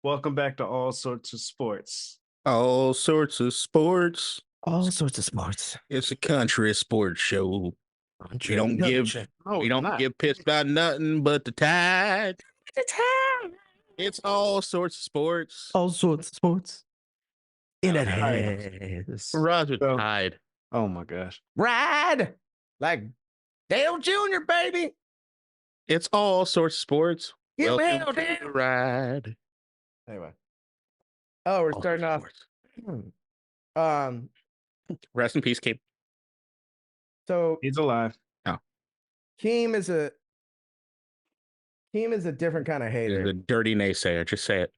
Welcome back to All Sorts of Sports. All sorts of sports. All sorts of sports. It's a country sports show. Country We don't give culture. No, we it's don't not. give pissed about nothing but the tide. The time. It's all sorts of sports. All sorts of sports. In it Alright. has. Roger So- Tide. Oh my gosh. Ride like Dale Jr., baby. It's all sorts of sports. You Welcome will, to Dale. the ride. Anyway. Oh, we're All starting off. sorts of sports. Um, Rest in peace, Cape. so He's alive. Keem is a different kind of He's hater. a dirty naysayer. Just say it.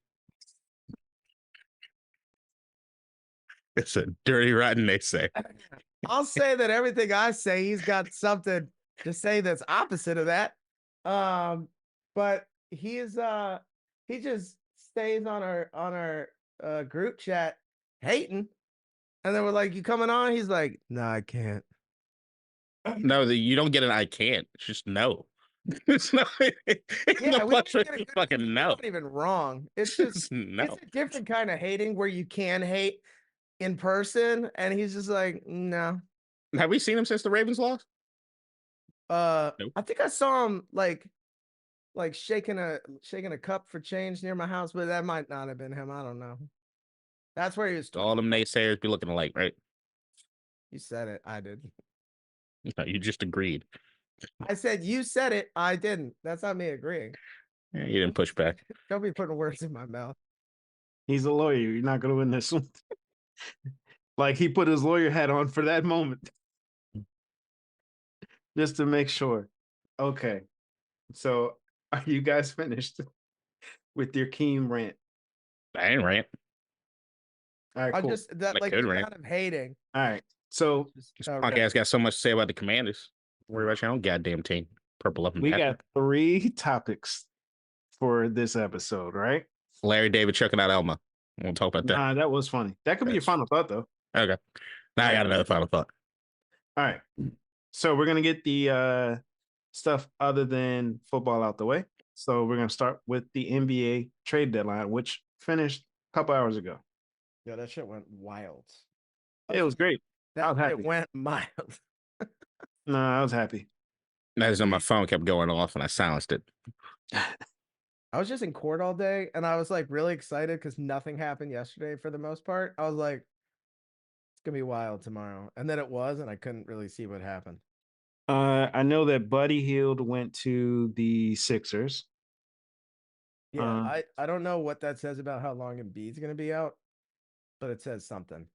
It's a dirty, rotten naysayer. I'll say that everything I say, he's got something to say that's opposite of that. But he just stays on our group chat hating. And then we're like, "You coming on?" He's like, "No, I can't." No, you don't get an I can't. It's just no. It's not. It's Yeah, no we don't plus get a good- fucking You're no. not even wrong. It's just It's no. it's a different kind of hating where you can hate in person, and he's just like, "No." Have we seen him since the Ravens lost? Nope. I think I saw him like shaking a cup for change near my house, but that might not have been him. I don't know. That's where he was. All them naysayers be looking alike, right? You said it. I did. No, you just agreed. I said you said it. I didn't. That's not me agreeing. Yeah, you didn't push back. Don't be putting words in my mouth. He's a lawyer. You're not going to win this one. Like he put his lawyer hat on for that moment. Just to make sure. Okay. So are you guys finished with your Keem rant? I ain't rant. All right, I cool. just that Like like good the rant. amount of hating. All right. So Just, This podcast got so much to say about the Commanders. Worry about your own goddamn team. Purple up and we back. got 3 topics for this episode, right? Larry David checking out Elma. We'll talk about that. Nah, that was funny. That could be your That's- final thought, though. Okay. Now I got another final thought. All right. So we're gonna get the stuff other than football out the way. So we're gonna start with the NBA trade deadline, which finished a couple hours ago. Yeah, that shit went wild. It was great. I was That happy. it went mild. No, I was happy. That is on my phone kept going off and I silenced it. I was just in court all day, and I was like really excited because nothing happened yesterday for the most part. I was like, it's gonna be wild tomorrow, and then it was, and I couldn't really see what happened. I know that Buddy Hield went to the Sixers. Yeah, I don't know what that says about how long Embiid's gonna be out, but it says something.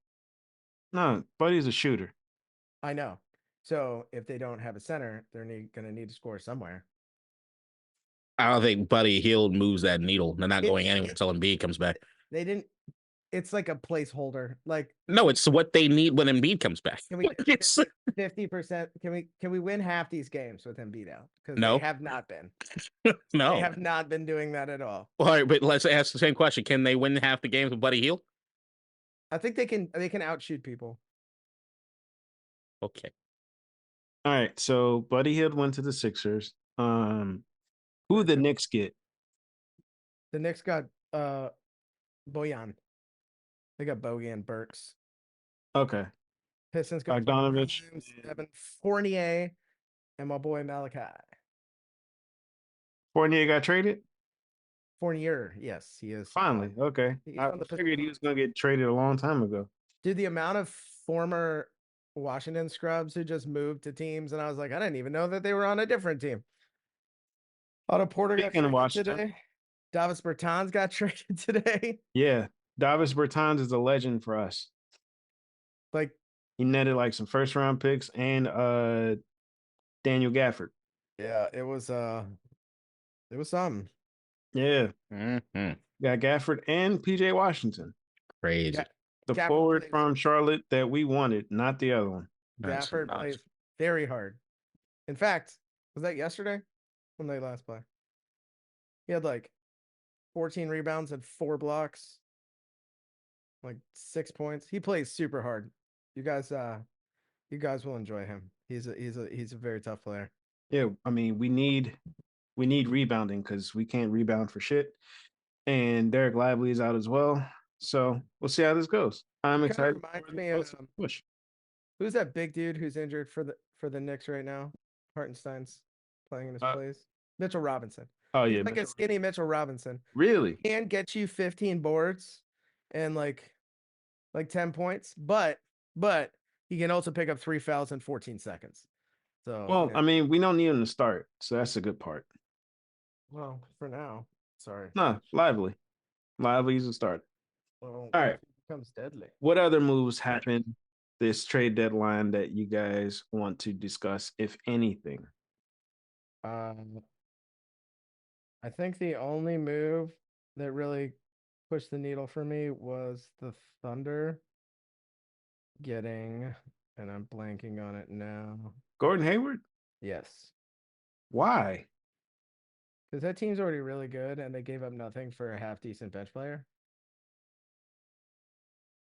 No, Buddy's a shooter. I know. So if they don't have a center, they're gonna need to score somewhere. I don't think Buddy Hield moves that needle. They're not It- going anywhere until Embiid comes back. They didn't. It's like a placeholder. Like, No, it's what they need when Embiid comes back. can we Like, it's 50%? Can we win half these games with Embiid out? Because No. they have not been. no. They have not been doing that at all. All right, but let's ask the same question. Can they win half the games with Buddy Hield? I think they can outshoot people. Okay. All right, so Buddy Hield went to the Sixers. Who the Knicks get? The Knicks got Bojan. They got Bojan Burks. Okay. Pistons got Bogdanovich. Evan Fournier, and my boy Malachi. Fournier got traded? Fournier, yes, he is. Finally. Okay. He's I on the figured he was going to get traded a long time ago. Dude, the amount of former Washington scrubs who just moved to teams, and I was like, I didn't even know that they were on a different team. Otto Porter got Speaking of traded Washington. today. Davis Bertans got traded today. Yeah. Davis Bertans is a legend for us. Like, He netted like some first round picks and Daniel Gafford. yeah, it was something. Yeah. Mhm. Got Gafford and PJ Washington. Crazy. Yeah. The Gafford forward plays- from Charlotte that we wanted, not the other one. That's Gafford nuts. plays very hard. In fact, was that yesterday when they last play? He had like 14 rebounds and 4 blocks, like 6 points. He plays super hard. You guys will enjoy him. He's a very tough player. Yeah, I mean, we need rebounding because we can't rebound for shit. and Derek Lively is out as well. So we'll see how this goes. I'm It kinda excited. reminds for me both of push. who's that big dude who's injured for the Knicks right now? Hartenstein's playing in his place. Mitchell Robinson. Oh He's yeah, like a Mitchell. skinny Mitchell Robinson. Really? Can get you 15 boards and like 10 points, but he can also pick up 3 fouls in 14 seconds. So Well, I mean, we don't need him to start, so that's a good part. well, for now. Sorry. No, Lively. Lively's a start. Well, All right. becomes deadly. What other moves happened this trade deadline that you guys want to discuss, if anything? I think the only move that really pushed the needle for me was the Thunder getting, and I'm blanking on it now. Gordon Hayward? Yes. Why? Because that team's already really good and they gave up nothing for a half decent bench player.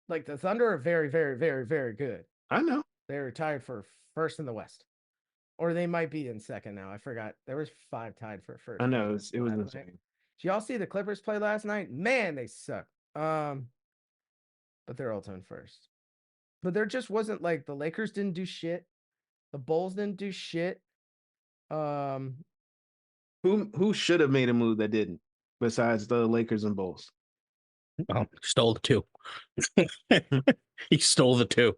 Like the Thunder are very, very, very, very good. I know. They're tied for first in the West. Or they might be in second now. I forgot. There was 5 tied for first. I know it was last night. insane. Did y'all see the Clippers play last night? Man, they suck. But they're also in first. But there just wasn't like the Lakers didn't do shit. The Bulls didn't do shit. Who should have made a move that didn't, besides the Lakers and Bulls? Oh, stole the 2. He stole the 2.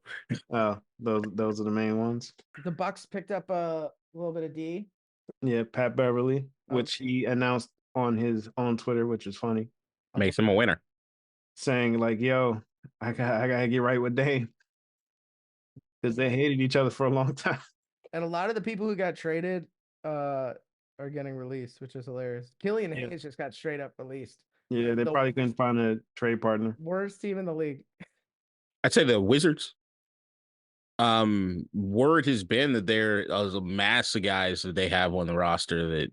Those are the main ones. The Bucks picked up a little bit of D. Yeah, Pat Beverly, which he announced on his own Twitter, which is funny, Makes him a winner. saying like, "Yo, I gotta get right with Dame," because they hated each other for a long time. And a lot of the people who got traded are getting released, which is hilarious. Killian Hayes just got straight up released. Yeah, they probably couldn't find a trade partner. Worst team in the league. I'd say the Wizards. Word has been that there is a mass of guys that they have on the roster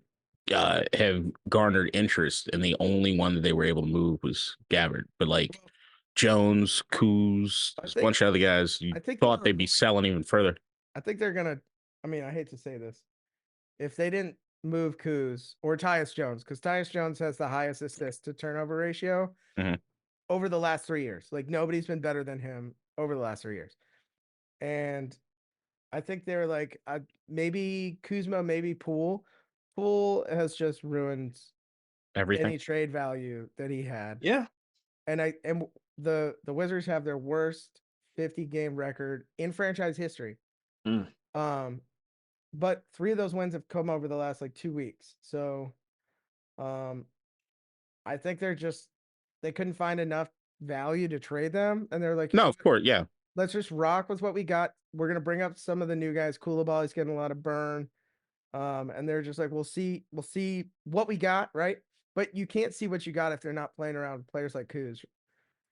that have garnered interest, and the only one that they were able to move was Gabbard. But like Jones, Kuz, a bunch of other guys, you thought they'd be selling even further. I think they're gonna. I mean, I hate to say this, if they didn't move Kuz or Tyus Jones, because Tyus Jones has the highest assist to turnover ratio over the last 3 years. Like nobody's been better than him over the last 3 years. And I think they're like maybe Kuzma, maybe Poole. Poole has just ruined Everything. any trade value that he had. Yeah. And the Wizards have their worst 50-game record in franchise history. But 3 of those wins have come over the last like 2 weeks. So I think they couldn't find enough value to trade them. And they're like, no, of course, yeah. Let's just rock with what we got. We're gonna bring up some of the new guys. Koulibaly's getting a lot of burn. And they're just like, we'll see what we got, right? But you can't see what you got if they're not playing around with players like Kuz.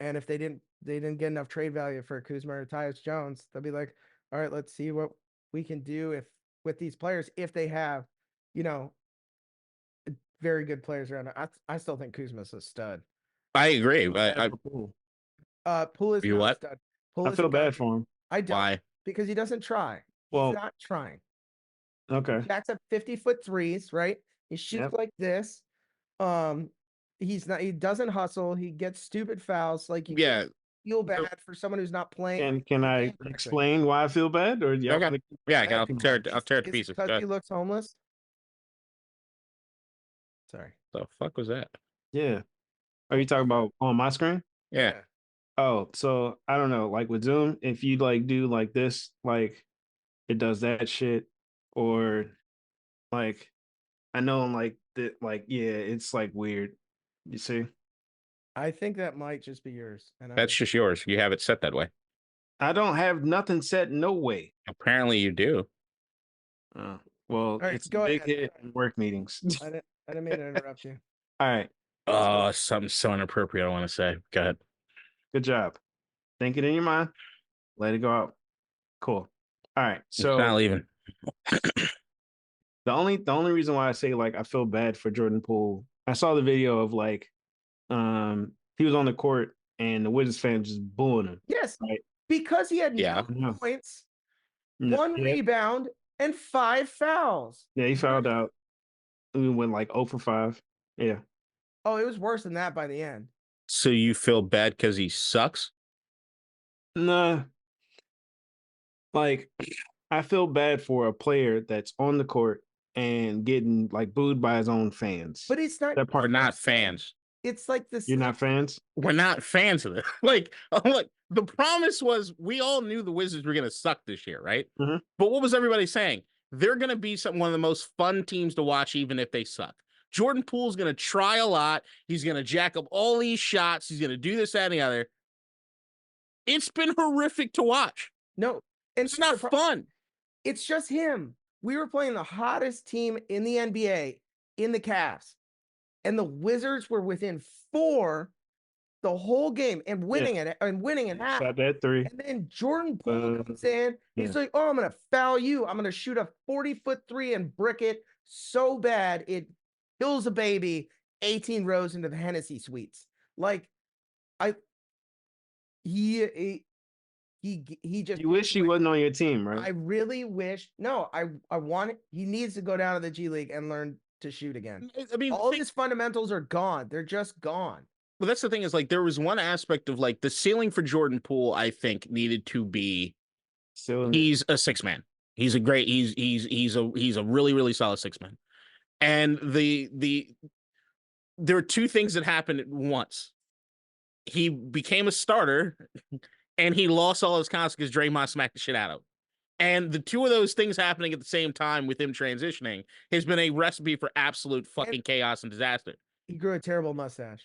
And if they didn't get enough trade value for Kuzma or Tyus Jones, they'll be like, all right, let's see what we can do with these players if they have, very good players around. I still think Kuzma's a stud. I agree. Poole is not a stud. I feel bad for him. I don't. Why? Because he doesn't try. Well, he's not trying. Okay. He jacks up 50-foot threes, right? He shoots like this. He doesn't hustle. He gets stupid fouls. Like you feel bad for someone who's not playing. And can I explain why I feel bad? Or yeah, I'll tear it to pieces. Because he looks homeless. Sorry. The fuck was that? Yeah. Are you talking about on my screen? Yeah. Oh, so I don't know. Like with Zoom, if you like do like this, like it does that shit, or like I know like that, like it's like weird. You see? I think that might just be yours. And that's just yours. You have it set that way. I don't have nothing set no way. Apparently you do. Well, right, it's a big hit in work meetings. I didn't mean to interrupt you. All right. Something so inappropriate I want to say. Go ahead. Good job. Think it in your mind. Let it go out. Cool. All right. So it's not leaving. The only reason why I say like I feel bad for Jordan Poole, I saw the video of like he was on the court and the Wizards fans just booing him. Yes, right? Because he had no points, 1 rebound, and 5 fouls. Yeah, he fouled out. We went like 0 for 5. Yeah. Oh, it was worse than that by the end. So you feel bad because he sucks? Nah, like I feel bad for a player that's on the court and getting like booed by his own fans. But it's not. That We're part, not fans. It's like this. you're not fans. We're not fans of it. Like, the promise was we all knew the Wizards were going to suck this year, right? Mhm. But what was everybody saying? They're going to be one of the most fun teams to watch, even if they suck. Jordan Poole's going to try a lot. He's going to jack up all these shots. He's going to do this, that, and the other. It's been horrific to watch. No, and It's not fun. it's just him. We were playing the hottest team in the NBA in the Cavs, and the Wizards were within 4 the whole game and winning it and winning at half. Shot that 3. And then Jordan Poole comes in. He's like, "Oh, I'm gonna foul you. I'm gonna shoot a 40-foot 3 and brick it so bad it kills a baby 18 rows into the Hennessy suites." Like, I he just. You wish he wasn't on your team, right? I really wish. No, I want it. He needs to go down to the G League and learn to shoot again. I mean, all of his fundamentals are gone. They're just gone. Well, that's the thing is like there was one aspect of like the ceiling for Jordan Poole, I think, needed to be he's a 6-man. He's a great he's a really, really solid 6-man. And there are two things that happened at once. He became a starter and he lost all his confidence because Draymond smacked the shit out of him. And the two of those things happening at the same time with him transitioning has been a recipe for absolute fucking chaos and disaster. He grew a terrible mustache.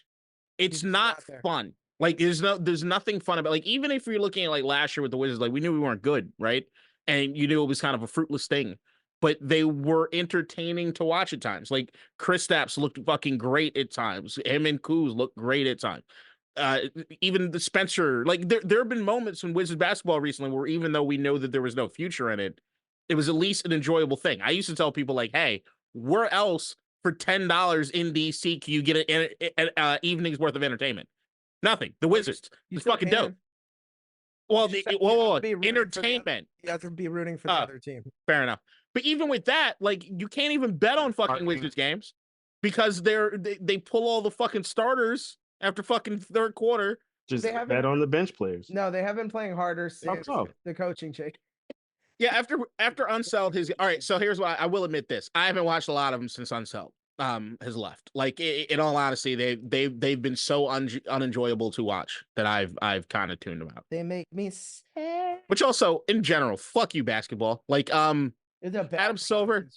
It's not fun. Like there's nothing fun about like even if you're looking at like last year with the Wizards, like we knew we weren't good, right? And you knew it was kind of a fruitless thing, but they were entertaining to watch at times. Like Kristaps looked fucking great at times. Him and Kuz looked great at times. Even the Spencer, like there have been moments in Wizards basketball recently where even though we know that there was no future in it, it was at least an enjoyable thing. I used to tell people like, hey, where else for $10 in DC can you get an evening's worth of entertainment? Nothing. The Wizards. It's fucking dope. Well, entertainment. You have to be rooting for the other team. Fair enough. But even with that, like you can't even bet on fucking Wizards games because they pull all the fucking starters after fucking third quarter. Just bet on the bench players. No, they have been playing harder since the coaching change. Yeah, after Unseld his all right. So here's what I will admit this: I haven't watched a lot of them since Unseld has left. Like in all honesty, they've been so unenjoyable to watch that I've kind of tuned them out. They make me sad. Which also, in general, fuck you basketball. Like Adam Silver.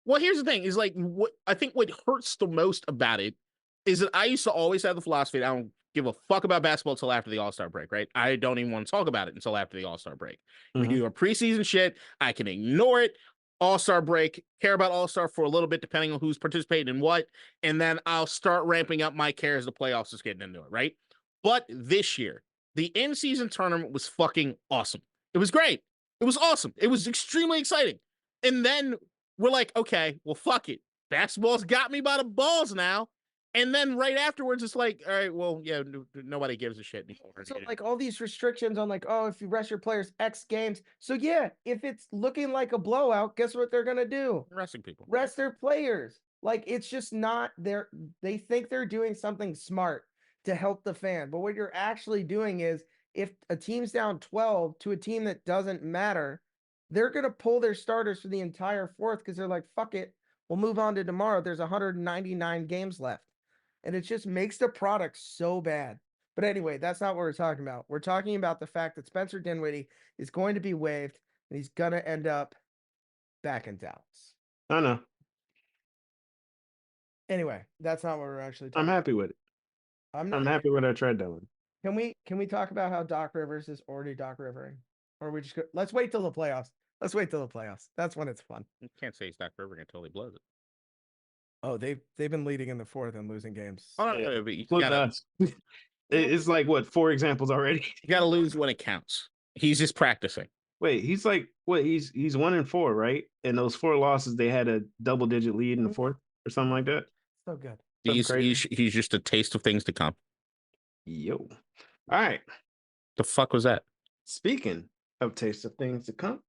Well, here's the thing: is like what I think what hurts the most about it is that I used to always have the philosophy that I don't give a fuck about basketball until after the All-Star break, right? I don't even want to talk about it until after the All-Star break. We do our preseason shit. I can ignore it. All-Star break, care about All-Star for a little bit, depending on who's participating in what. And then I'll start ramping up my care as the playoffs is getting into it, right? But this year, the in-season tournament was fucking awesome. It was great. It was awesome. It was extremely exciting. And then we're like, okay, well, fuck it. Basketball's got me by the balls now. And then right afterwards, it's like, all right, well, yeah, nobody gives a shit anymore. So like all these restrictions on like, oh, if you rest your players X games. So yeah, if it's looking like a blowout, guess what they're gonna do? Resting people. Rest their players. Like it's just not there. They think they're doing something smart to help the fan. But what you're actually doing is if a team's down 12 to a team that doesn't matter, they're gonna pull their starters for the entire fourth because they're like, fuck it. We'll move on to tomorrow. There's 199 games left. And it just makes the product so bad. But anyway, that's not what we're talking about. We're talking about the fact that Spencer Dinwiddie is going to be waived and he's going to end up back in Dallas. I know. Anyway, that's not what we're actually talking I'm happy with it. I'm happy with our trade deadline. Can we talk about how Doc Rivers is already Doc Rivering? Or we just let's wait till the playoffs. Let's wait till the playoffs. That's when it's fun. You can't say he's Doc Rivering until he blows it. Oh, they've been leading in the fourth and losing games. Oh, no, but you gotta, it's like what 4 examples already. You gotta lose when it counts. He's just practicing. Wait, he's like what? He's 1-4, right? And those 4 losses, they had a double-digit lead in the fourth or something like that. So good. He's just a taste of things to come. Yo, all right. The fuck was that? Speaking of taste of things to come.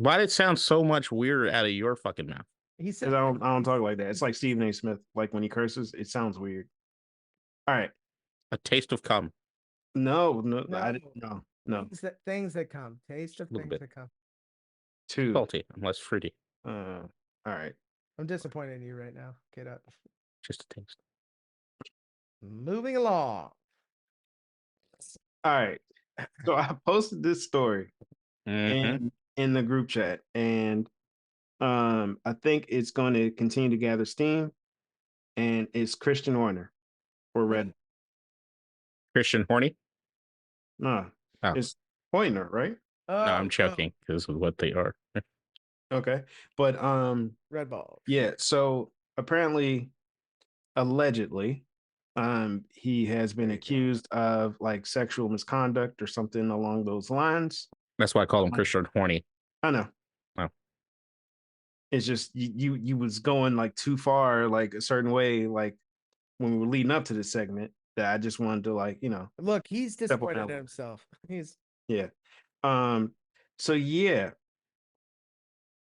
Why did it sound so much weirder out of your fucking mouth? He said, Because I don't talk like that. It's like Stephen A. Smith. Like when he curses, it sounds weird. All right. A taste of cum. No, I no, didn't. No. things that come. Taste of A little things bit. that come. Two. Salty. I'm less fruity. All right. I'm disappointed in you right now. Get up. Just a taste. Moving along. All right. So I posted this story Mm-hmm. in the group chat, and I think it's going to continue to gather steam, and it's Christian Horner for Red. Christian horny? No, Oh, it's Horner, right? no, Oh, I'm joking because of what they are. Okay, but Red Balls. yeah. So apparently, allegedly, he has been There you go. accused of like sexual misconduct or something along those lines. That's why I call him Christian horny. I know. Oh. It's just you was going like too far, like a certain way, like when we were leading up to this segment, that I just wanted to like, Look, he's step on disappointed that. in himself. He's Yeah. So yeah,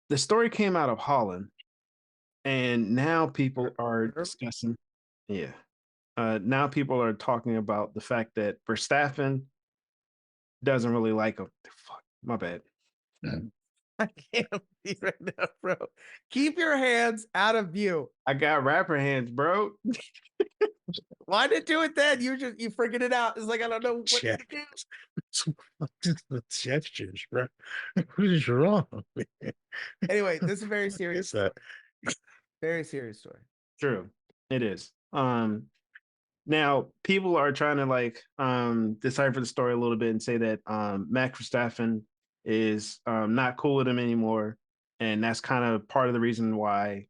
the story came out of Holland, and now people are discussing. Yeah. Now people are talking about the fact that Verstappen doesn't really like him. Fuck, my bad. I can't be right now, bro. Keep your hands out of view. I got rapper hands, bro. Why did do it then? You freaking it out. It's like I don't know what to do. The gestures, bro. What is wrong? Anyway, this is a very serious story. Very serious story. True, it is. Now people are trying to like decipher the story a little bit and say that Max Verstappen is not cool with him anymore, and that's kind of part of the reason why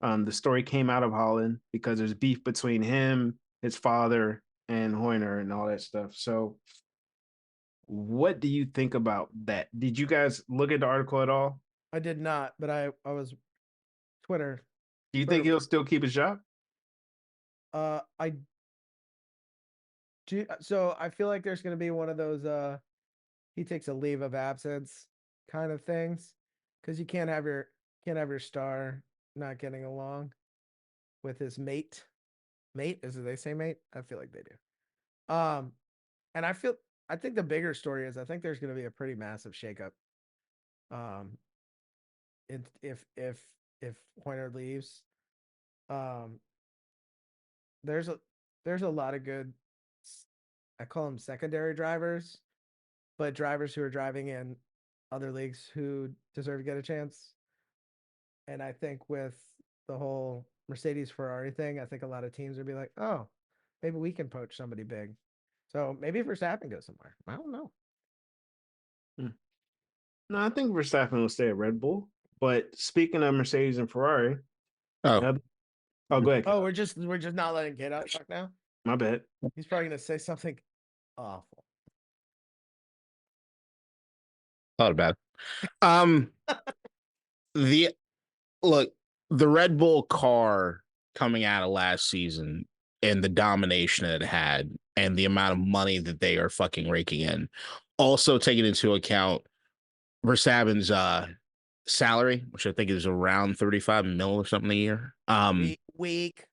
the story came out of Holland, because there's beef between him, his father, and Horner and all that stuff. So, what do you think about that? Did you guys look at the article at all? I did not, but I was Twitter. Do you think he'll still keep his job? I do. So I feel like there's going to be one of those he takes a leave of absence kind of things, because you can't have your star not getting along with his mate. Mate, is it they say mate? I feel like they do. And I think the bigger story is I think there's going to be a pretty massive shakeup. If Pointer leaves, there's a lot of good, I call them secondary drivers, but drivers who are driving in other leagues who deserve to get a chance. And I think with the whole Mercedes Ferrari thing, I think a lot of teams would be like, oh, maybe we can poach somebody big. So maybe Verstappen goes somewhere. I don't know. No, I think Verstappen will stay at Red Bull. But speaking of Mercedes and Ferrari, Oh, go ahead. Oh, we're just not letting Kid out talk now. My bad. He's probably gonna say something awful. thought about the the Red Bull car coming out of last season and the domination that it had and the amount of money that they are fucking raking in. Also taking into account Verstappen's salary, which I think is around 35 mil or something a year. Weak.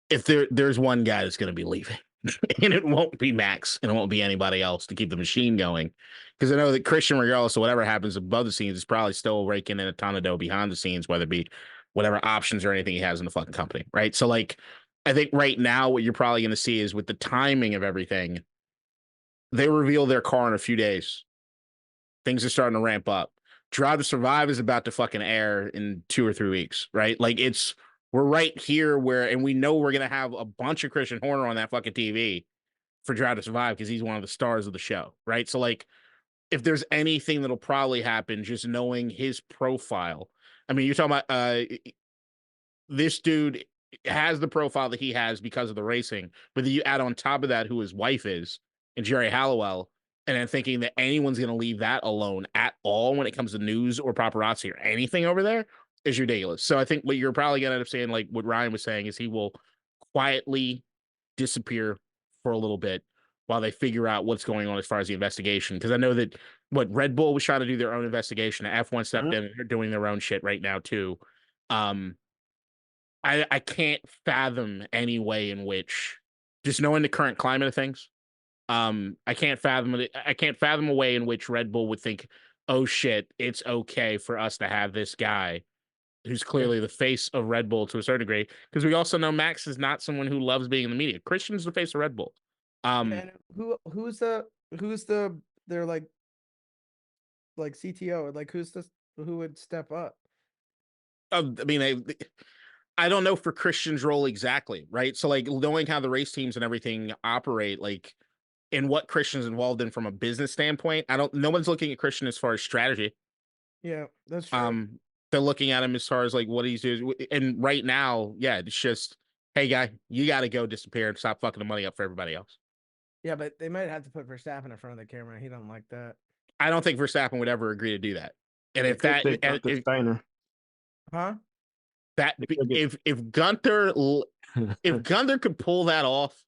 If there's one guy that's going to be leaving, and it won't be Max, and it won't be anybody else to keep the machine going, because I know that Christian, regardless of whatever happens above the scenes, is probably still raking in a ton of dough behind the scenes, whether it be whatever options or anything he has in the fucking company, right? So, like, I think right now what you're probably going to see is with the timing of everything, they reveal their car in a few days. Things are starting to ramp up. Drive to Survive is about to fucking air in 2 or 3 weeks, right? Like we're right here and we know we're gonna have a bunch of Christian Horner on that fucking TV for Drive to Survive because he's one of the stars of the show, right? So like, if there's anything that'll probably happen, just knowing his profile. I mean, you're talking about this dude has the profile that he has because of the racing, but then you add on top of that who his wife is and Jerry Halliwell, and then thinking that anyone's going to leave that alone at all when it comes to news or paparazzi or anything over there is ridiculous. So I think what you're probably going to end up saying, like what Ryan was saying, is he will quietly disappear for a little bit while they figure out what's going on as far as the investigation. Because I know that what Red Bull was trying to do their own investigation, F1 stepped in and they're doing their own shit right now too. I can't fathom any way in which, just knowing the current climate of things, I can't fathom it. I can't fathom a way in which Red Bull would think, oh shit, it's okay for us to have this guy who's Yeah. clearly the face of Red Bull to a certain degree, because we also know Max is not someone who loves being in the media. Christian's the face of Red Bull. And who's they're like CTO, like who would step up? I mean, I don't know for Christian's role exactly, right? So like knowing how the race teams and everything operate, like in what Christian's involved in from a business standpoint, no one's looking at Christian as far as strategy. Yeah, that's true. They're looking at him as far as like what he's doing. And right now, yeah, it's just, hey guy, you got to go disappear and stop fucking the money up for everybody else. Yeah, but they might have to put Verstappen in front of the camera. He don't like that. I don't think Verstappen would ever agree to do that. And They if could that, take Dr. if Steiner. Huh? that, They could get, if Gunther could pull that off,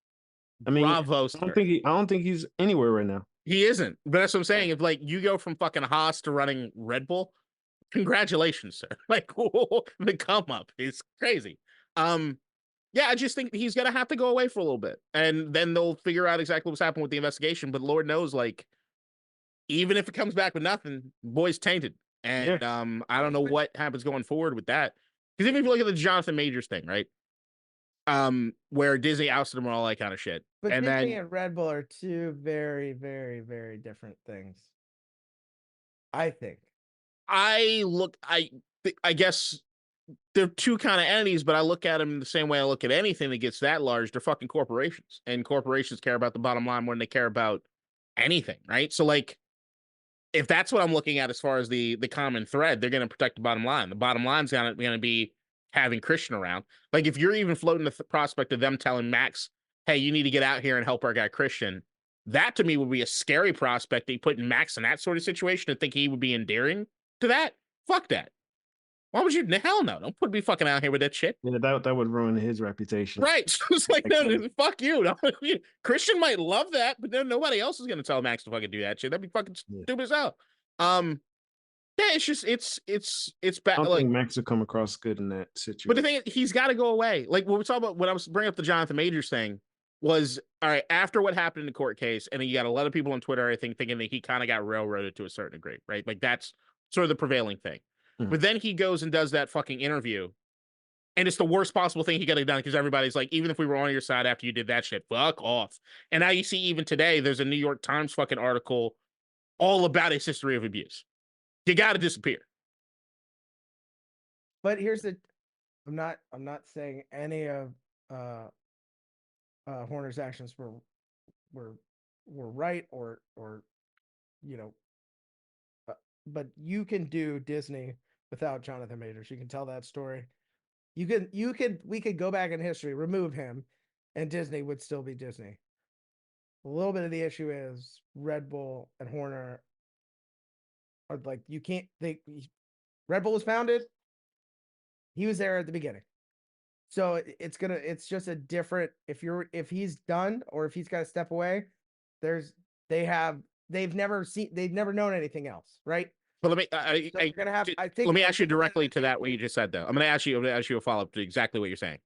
I mean, bravo, sir. I don't think he's anywhere right now. He isn't. But that's what I'm saying. If like you go from fucking Haas to running Red Bull, congratulations, sir. Like the come up is crazy. Yeah, I just think he's gonna have to go away for a little bit, and then they'll figure out exactly what's happened with the investigation. But Lord knows, like, even if it comes back with nothing, boy's tainted, and Yeah. I don't know what happens going forward with that. Because even if you look at the Jonathan Majors thing, right, where Disney ousted him and all that kind of shit, But and Disney then and Red Bull are two very, very, very different things. I think. I guess they're two kind of entities, but I look at them the same way I look at anything that gets that large. They're fucking corporations, and corporations care about the bottom line more than they care about anything, right? So, like, if that's what I'm looking at as far as the common thread, they're going to protect the bottom line. The bottom line's going to be having Christian around. Like, if you're even floating the prospect of them telling Max, "Hey, you need to get out here and help our guy Christian," that to me would be a scary prospect. That you put Max in that sort of situation and think he would be endearing to that. Fuck that. Why would you? Hell no! Don't put me fucking out here with that shit. Yeah, that would ruin his reputation. Right? So it's like, no, fuck you. No, Christian might love that, but then nobody else is gonna tell Max to fucking do that shit. That'd be fucking stupid as hell. Yeah, it's just it's bad. I don't Like, think Max would come across good in that situation. but the thing is, he's got to go away. Like what we talking about when I was bringing up the Jonathan Majors thing was, all right, after what happened in the court case, and then you got a lot of people on Twitter, I think, thinking that he kind of got railroaded to a certain degree, right? Like that's sort of the prevailing thing. But then he goes and does that fucking interview, and it's the worst possible thing he could have done because everybody's like, even if we were on your side after you did that shit, fuck off. And now you see, even today, there's a New York Times fucking article all about his history of abuse. You got to disappear. But here's the, I'm not saying any of Horner's actions were right or you know, but you can do Disney without Jonathan Majors. You can tell that story. We could go back in history, remove him, and Disney would still be Disney. A little bit of the issue is Red Bull and Horner are like, you can't Red Bull was founded. He was there at the beginning. So it's just a different, if he's done or if he's got to step away, they've never known anything else, right? But let me, let me ask you directly to that what you just said, though. I'm going to ask you a follow up to exactly what you're saying.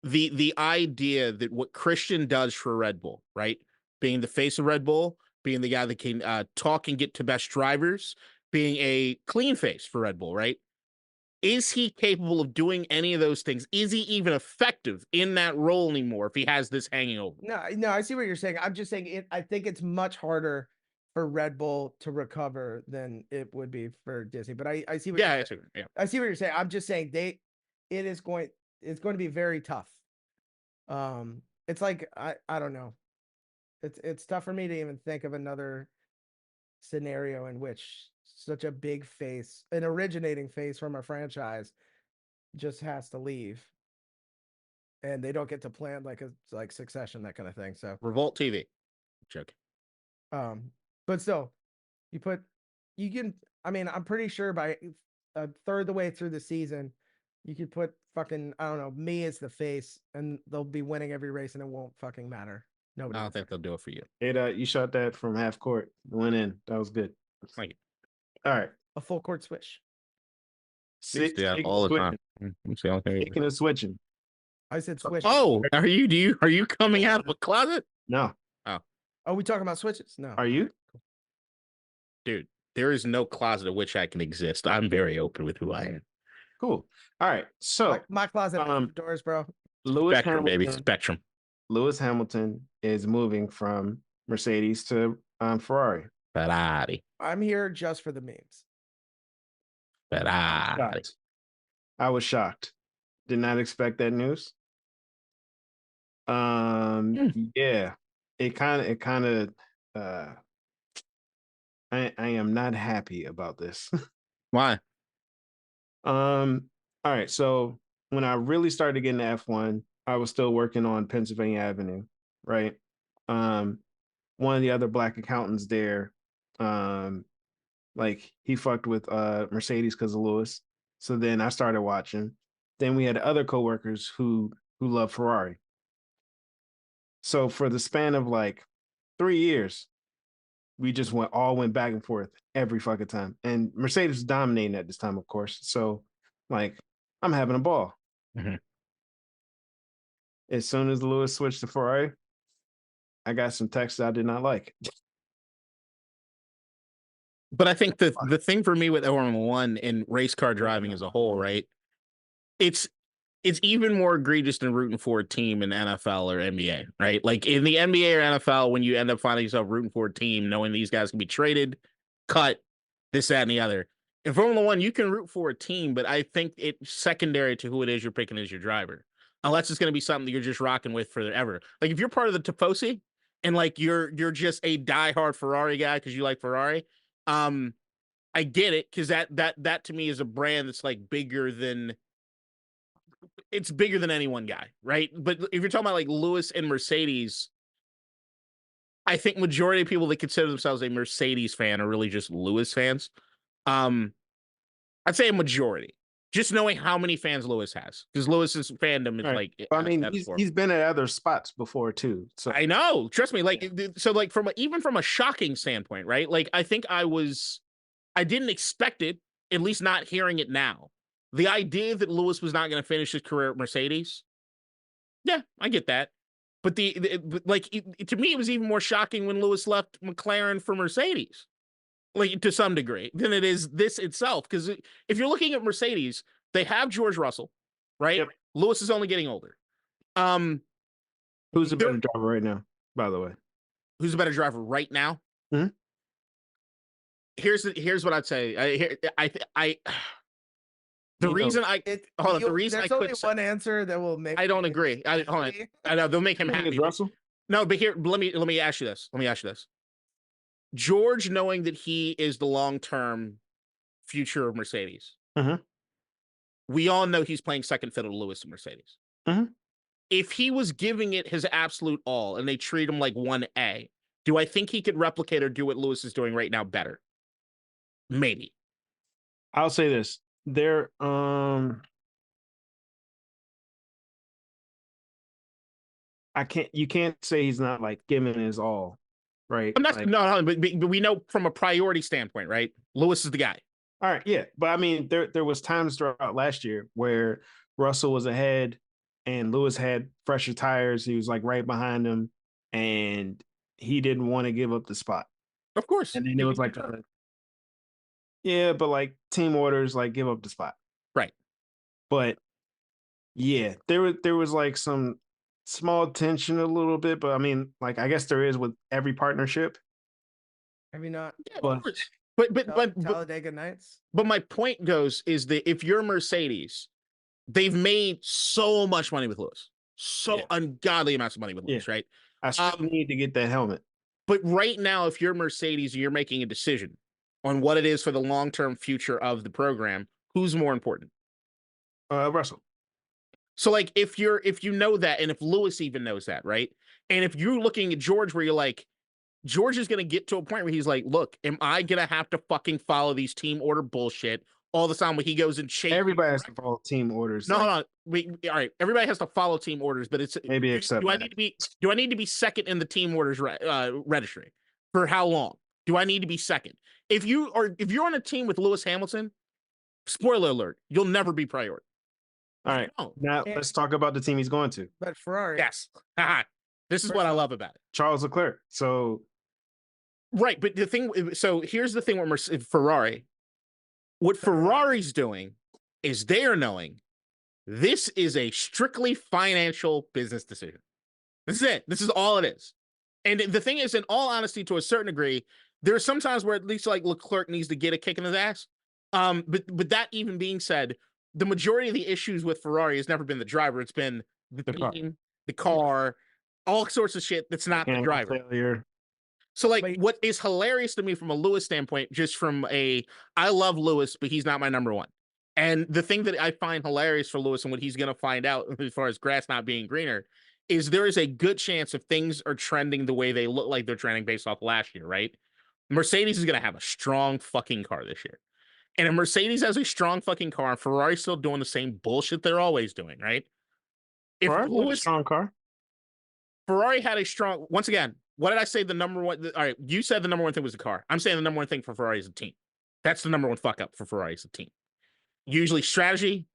The idea that what Christian does for Red Bull, right? Being the face of Red Bull, being the guy that can talk and get to best drivers, being a clean face for Red Bull, right? Is he capable of doing any of those things? Is he even effective in that role anymore if he has this hanging over? No, I see what you're saying. I'm just saying I think it's much harder for Red Bull to recover than it would be for Disney. But I see what I see what you're saying. I'm just saying it's going to be very tough. It's like I don't know. It's tough for me to even think of another scenario in which such a big face, an originating face from a franchise, just has to leave, and they don't get to plan like succession, that kind of thing. So Revolt TV, joke. But still, you can. I mean, I'm pretty sure by a third of the way through the season, you could put fucking, I don't know, me as the face, and they'll be winning every race, and it won't fucking matter. Nobody. I don't think they'll do it for you. You shot that from half court, went in. That was good. Thank you. All right, a full court switch. Yeah, all the time. It's the only thing. Speaking of switching. I said switch. Oh, are you coming out of a closet? No. Oh, we talking about switches? No. Are you? Dude, there is no closet of which I can exist. I'm very open with who I am. Cool. All right. So My closet has doors, bro. Lewis Spectrum, Hamilton, baby. Spectrum. Lewis Hamilton is moving from Mercedes to Ferrari. Ferrari. I'm here just for the memes. Ferrari. I was shocked. Did not expect that news. Yeah. It kind of I am not happy about this. Why? All right, so when I really started getting to F1, I was still working on Pennsylvania Avenue, right? One of the other black accountants there, like he fucked with Mercedes because of Lewis. So then I started watching. Then we had other coworkers who love Ferrari. So for the span of like 3 years, we just went back and forth every fucking time. And Mercedes was dominating at this time, of course. So like I'm having a ball. Mm-hmm. As soon as Lewis switched to Ferrari, I got some texts I did not like. But I think the thing for me with Formula One and race car driving as a whole, right? It's even more egregious than rooting for a team in NFL or NBA, right? Like in the NBA or NFL, when you end up finding yourself rooting for a team, knowing these guys can be traded, cut, this, that, and the other. In Formula One, you can root for a team, but I think it's secondary to who it is you're picking as your driver. Unless it's going to be something that you're just rocking with forever. Like if you're part of the Tifosi and like you're just a diehard Ferrari guy because you like Ferrari, I get it because that to me is a brand that's like bigger than any one guy, right? But if you're talking about like Lewis and Mercedes, I think majority of people that consider themselves a Mercedes fan are really just Lewis fans. I'd say a majority. Just knowing how many fans Lewis has, because Lewis's fandom is right. like. I mean, he's been at other spots before too. So I know. Trust me. Like, so like even from a shocking standpoint, right? Like, I think I didn't expect it. At least not hearing it now. The idea that Lewis was not going to finish his career at Mercedes, yeah, I get that. But to me, it was even more shocking when Lewis left McLaren for Mercedes. Like to some degree, than it is this itself. Because if you're looking at Mercedes, they have George Russell, right? Yep. Lewis is only getting older. Who's a better driver right now, by the way? Who's a better driver right now? Mm-hmm. Here's what I'd say. The reason I only one answer that will make. I don't agree. I know they'll make him happy. Russell? No, but here, let me ask you this. George, knowing that he is the long-term future of Mercedes, we all know he's playing second fiddle to Lewis and Mercedes. If he was giving it his absolute all and they treat him like 1A, do I think he could replicate or do what Lewis is doing right now better? Maybe. I'll say this. You can't say he's not like giving his all. Right. I'm not no, but we know from a priority standpoint, right? Lewis is the guy. All right, yeah. But I mean, there was times throughout last year where Russell was ahead and Lewis had fresher tires. He was like right behind him and he didn't want to give up the spot. Of course. And then it was like yeah, but like team orders, like give up the spot. Right. But yeah, there was like some small tension a little bit, but I mean, like I guess there is with every partnership. Maybe not. Yeah, but Talladega Nights. But my point goes is that if you're Mercedes, they've made so much money with Lewis, ungodly amounts of money with Lewis, right? I still need to get that helmet. But right now, if you're Mercedes, you're making a decision on what it is for the long-term future of the program. Who's more important? Russell. So like if you know that, and if Lewis even knows that, right? And if you're looking at George where you're like, George is going to get to a point where he's like, look, am I going to have to fucking follow these team order bullshit all the time when he goes and chases? Everybody has to follow team orders. No, all right. Everybody has to follow team orders, but it's maybe except do I need to be second in the team orders registry? For how long? Do I need to be second? If you're on a team with Lewis Hamilton, Spoiler alert, you'll never be priority. All right. Now And- let's talk about the team he's going to. But Ferrari, Yes. This is First what I off- love about it. Charles Leclerc. So Right, but the thing, so here's the thing with Ferrari. What Ferrari's doing is they are knowing this is a strictly financial business decision. This is it. This is all it is. And the thing is, in all honesty, to a certain degree, there are some times where at least like Leclerc needs to get a kick in his ass. But that even being said, the majority of the issues with Ferrari has never been the driver. It's been the team, the car, all sorts of shit that's not the driver. Failure. So, like, what is hilarious to me from a Lewis standpoint, just from I love Lewis, but he's not my number one. And the thing that I find hilarious for Lewis and what he's going to find out as far as grass not being greener is there is a good chance if things are trending the way they look like they're trending based off last year, right? Mercedes is going to have a strong fucking car this year. And if Mercedes has a strong fucking car and Ferrari's still doing the same bullshit they're always doing, right? If Ferrari had a Lewis, strong car. Ferrari had a strong, once again, what did I say the number one? All right, you said the number one thing was the car. I'm saying the number one thing for Ferrari is the team. That's the number one fuck up for Ferrari is the team. Usually strategy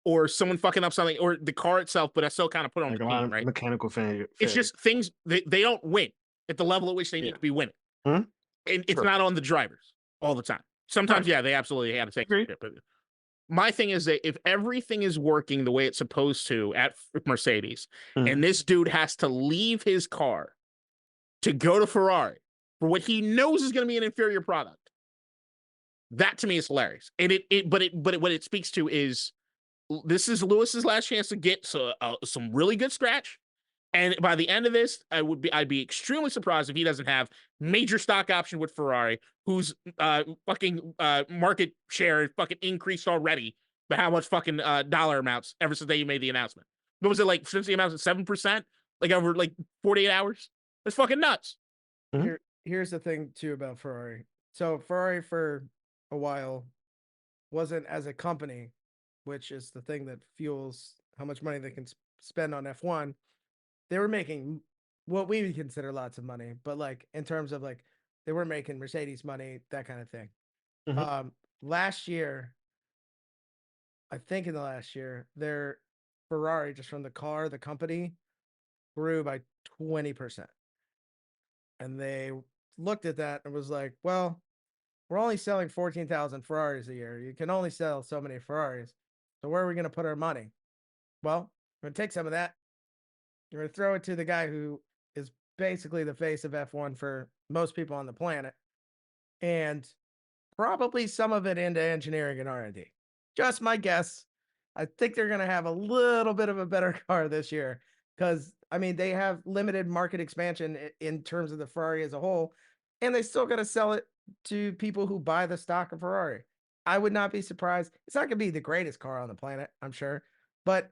or someone fucking up something or the car itself, but I still kind of put on Like the a lot team, of right? mechanical failure. It's just things they don't win at the level at which they need to be winning. Hmm? And it's Sure. not on the drivers all the time. Sometimes, yeah, they absolutely have to take Agreed. shit. But my thing is that if everything is working the way it's supposed to at Mercedes, and this dude has to leave his car to go to Ferrari for what he knows is going to be an inferior product, that to me is hilarious. And what it speaks to is this is Lewis's last chance to get some really good scratch. And by the end of this, I'd be extremely surprised if he doesn't have major stock option with Ferrari, whose fucking market share fucking increased already, but how much fucking dollar amounts ever since they made the announcement? What was it like since the announcement? 7%? Like over like 48 hours? That's fucking nuts. Here's the thing too about Ferrari. So Ferrari for a while wasn't as a company, which is the thing that fuels how much money they can spend on F1. They were making what we would consider lots of money, but like in terms of like they were making Mercedes money, that kind of thing. Last year, I think in the last year, their Ferrari, just from the car, the company, grew by 20%. And they looked at that and was like, well, we're only selling 14,000 Ferraris a year. You can only sell so many Ferraris. So where are we going to put our money? Well, we're going to take some of that. You're going to throw it to the guy who is basically the face of F1 for most people on the planet. And probably some of it into engineering and R&D. Just my guess. I think they're going to have a little bit of a better car this year because, I mean, they have limited market expansion in terms of the Ferrari as a whole, and they still got to sell it to people who buy the stock of Ferrari. I would not be surprised. It's not going to be the greatest car on the planet, I'm sure, but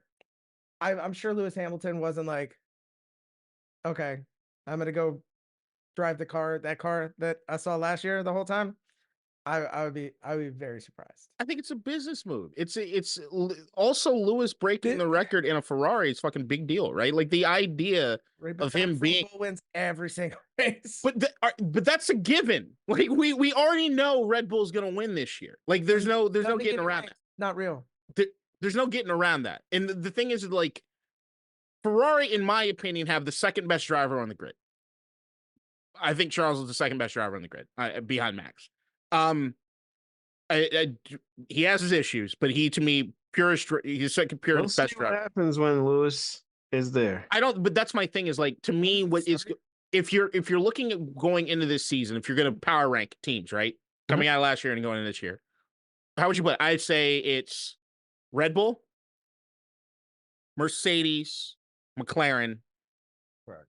I'm sure Lewis Hamilton wasn't like, okay, I'm going to go drive that car that I saw last year the whole time. I would be very surprised. I think it's a business move. It's also Lewis breaking the record in a Ferrari is fucking big deal, right? Like the idea of him being wins every single race, but that's a given. Like we already know Red Bull's gonna win this year. Like there's no getting around that. Not real. There's no getting around that. And the thing is, like Ferrari, in my opinion, have the second best driver on the grid. I think Charles is the second best driver on the grid behind Max. He has his issues, but he to me he's second purest best driver. What happens when Lewis is there? I don't, but that's my thing is like to me what is if you're looking at going into this season, if you're going to power rank teams, right, coming out of last year and going into this year, how would you put it? I'd say it's Red Bull, Mercedes, McLaren,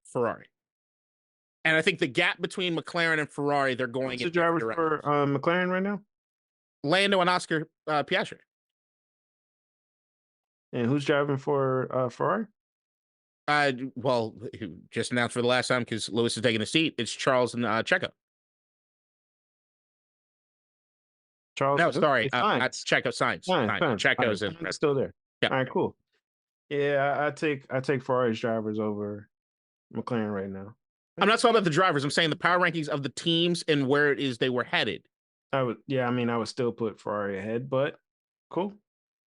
Ferrari. And I think the gap between McLaren and Ferrari, they're going. Who's the driver for McLaren right now? Lando and Oscar Piastri. And who's driving for Ferrari? Well, just announced for the last time because Lewis is taking a seat. It's Charles and Checo. Charles? No, sorry, that's Checo. Sainz. Checo's in. Still there. Yeah. All right, cool. Yeah, I take Ferrari's drivers over McLaren right now. I'm not talking about the drivers. I'm saying the power rankings of the teams and where it is they were headed. I would still put Ferrari ahead, but Cool.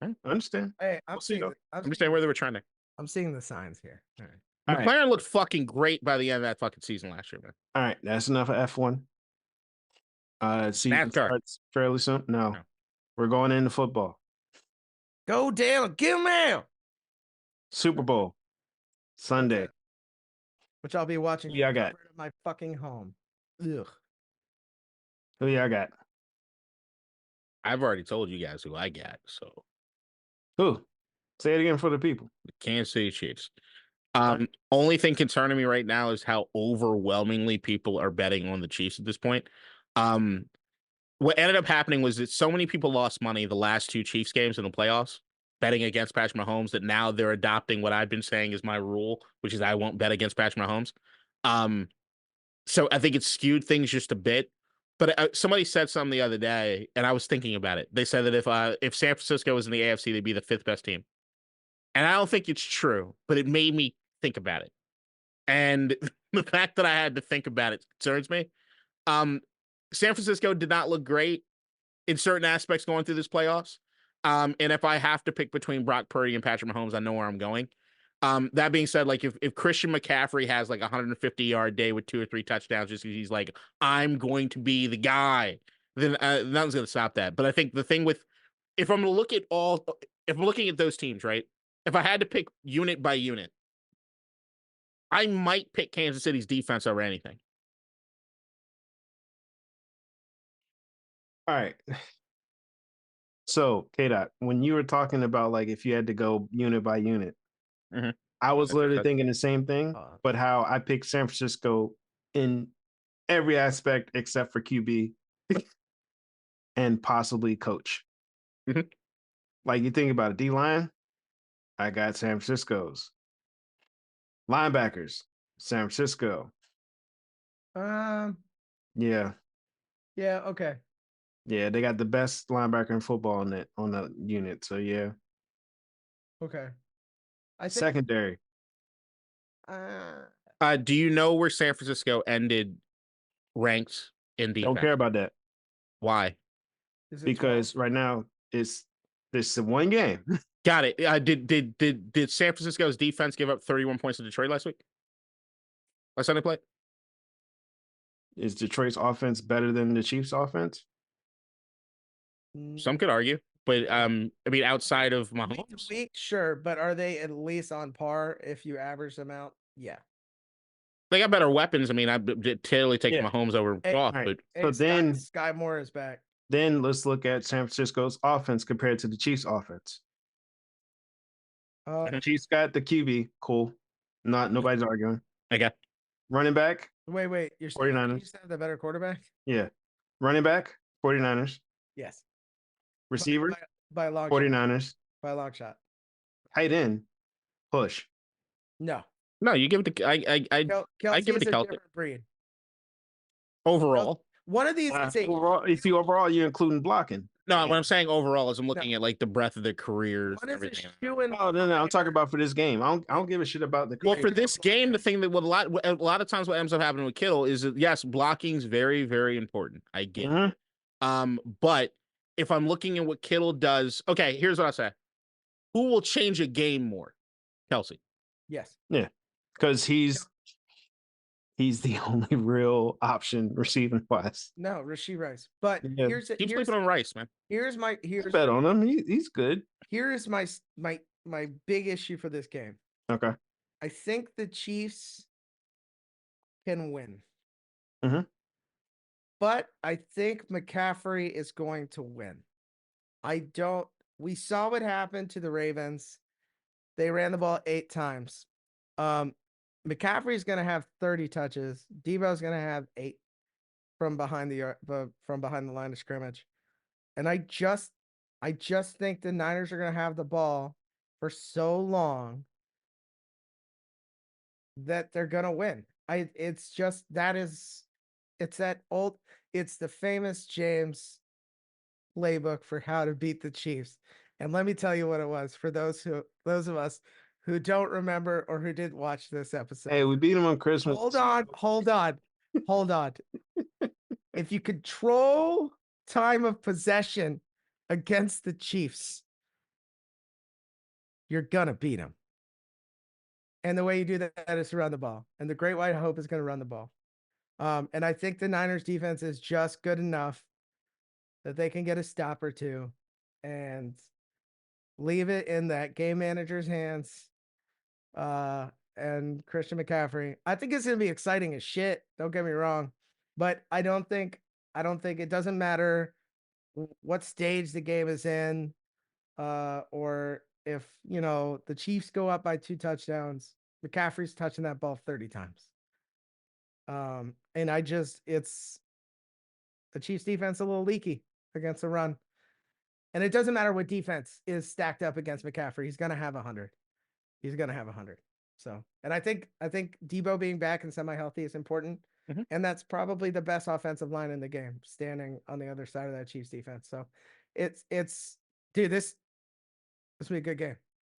I understand. Hey, I'm We'll see, seeing though. the, I'm I'm just seeing, saying where they were trending. I'm seeing the signs here. All right. All right. McLaren looked fucking great by the end of that fucking season last year, man. All right. That's enough of F1. Season NASCAR. starts fairly soon. No, No. we're going into football. Go down, get him out. Super Bowl Sunday. Which I'll be watching Who y'all from the got? comfort of my fucking home. Ugh. Who y'all got? I've already told you guys who I got. So Who? Say it again for the people. the Kansas City Chiefs. Only thing concerning me right now is how overwhelmingly people are betting on the Chiefs at this point. What ended up happening was that so many people lost money the last two Chiefs games in the playoffs betting against Patrick Mahomes that now they're adopting what I've been saying is my rule, which is I won't bet against Patrick Mahomes. So I think it skewed things just a bit. But somebody said something the other day, and I was thinking about it. They said that if San Francisco was in the AFC, they'd be the fifth best team. And I don't think it's true, but it made me think about it. And the fact that I had to think about it concerns me. San Francisco did not look great in certain aspects going through this playoffs. And if I have to pick between Brock Purdy and Patrick Mahomes, I know where I'm going. That being said, like if Christian McCaffrey has like a 150-yard day with 2 or 3 touchdowns, just because he's like, I'm going to be the guy, then nothing's going to stop that. But I think the thing with, if I'm looking at those teams, right? If I had to pick unit by unit, I might pick Kansas City's defense over anything. All right. So, K-Dot, when you were talking about like if you had to go unit by unit, I was literally thinking the same thing, but how I picked San Francisco in every aspect except for QB and possibly coach. Like you think about it, D-line, I got San Francisco's. Linebackers, San Francisco. Yeah. Yeah, Okay. yeah, they got the best linebacker in football on the unit. So yeah, Okay. I think. secondary. Do you know where San Francisco ended ranked in defense? Don't care about that Why? because right now it's this one game. Got it. Did San Francisco's defense give up 31 points to Detroit last week? Last time they played? Is Detroit's offense better than the Chiefs' offense? Some could argue, but I mean, outside of Mahomes, week, sure, but are they at least on par if you average them out? Yeah, they got better weapons. I mean, I totally take Mahomes over Goff, right. but So then Sky Moore is back. Then let's look at San Francisco's offense compared to the Chiefs' offense. The Chiefs got the QB, cool. Nobody's arguing. Okay. Running back. Wait. You're 49ers. Chiefs have the better quarterback? Yeah. Running back, 49ers. Yes. Receiver, by a long 49ers. Shot. By a long shot. Tight end, push. No, you give it to I give it to Kelsey. Breed. Overall. One of these overall, you're including blocking. No, what I'm saying overall is I'm looking at like the breadth of their careers and everything. No, I'm talking about for this game. I don't give a shit about the. Well, for this game, the thing that a lot of times what ends up happening with Kittle is that yes, blocking is very, very important. I get it. But if I'm looking at what Kittle does, okay, here's what I say: who will change a game more? Kelsey. Yes. Yeah, because he's the only real option receiving wise. No, Rashee Rice. But keep sleeping on Rice, man. Here's bet on him. He's good. Here's my big issue for this game. Okay. I think the Chiefs can win. But I think McCaffrey is going to win. We saw what happened to the Ravens. They ran the ball 8 times. McCaffrey's going to have 30 touches. Devo's going to have 8 from behind the line of scrimmage. And I just think the Niners are going to have the ball for so long that they're going to win. It's the famous James playbook for how to beat the Chiefs. And let me tell you what it was for those of us who don't remember or who didn't watch this episode. Hey, we beat them on Christmas. Hold on. If you control time of possession against the Chiefs, you're gonna beat them. And the way you do that is to run the ball. And the Great White Hope is going to run the ball. And I think the Niners defense is just good enough that they can get a stop or two and leave it in that game manager's hands. And Christian McCaffrey. I think it's going to be exciting as shit. Don't get me wrong. But I don't think it doesn't matter what stage the game is in, or if, the Chiefs go up by 2 touchdowns, McCaffrey's touching that ball 30 times. And it's the Chiefs defense a little leaky against the run. And it doesn't matter what defense is stacked up against McCaffrey. He's going to have 100. He's going to have 100. So, and I think Debo being back and semi-healthy is important. Mhm. And that's probably the best offensive line in the game, standing on the other side of that Chiefs defense. So it's dude, this will be a good game.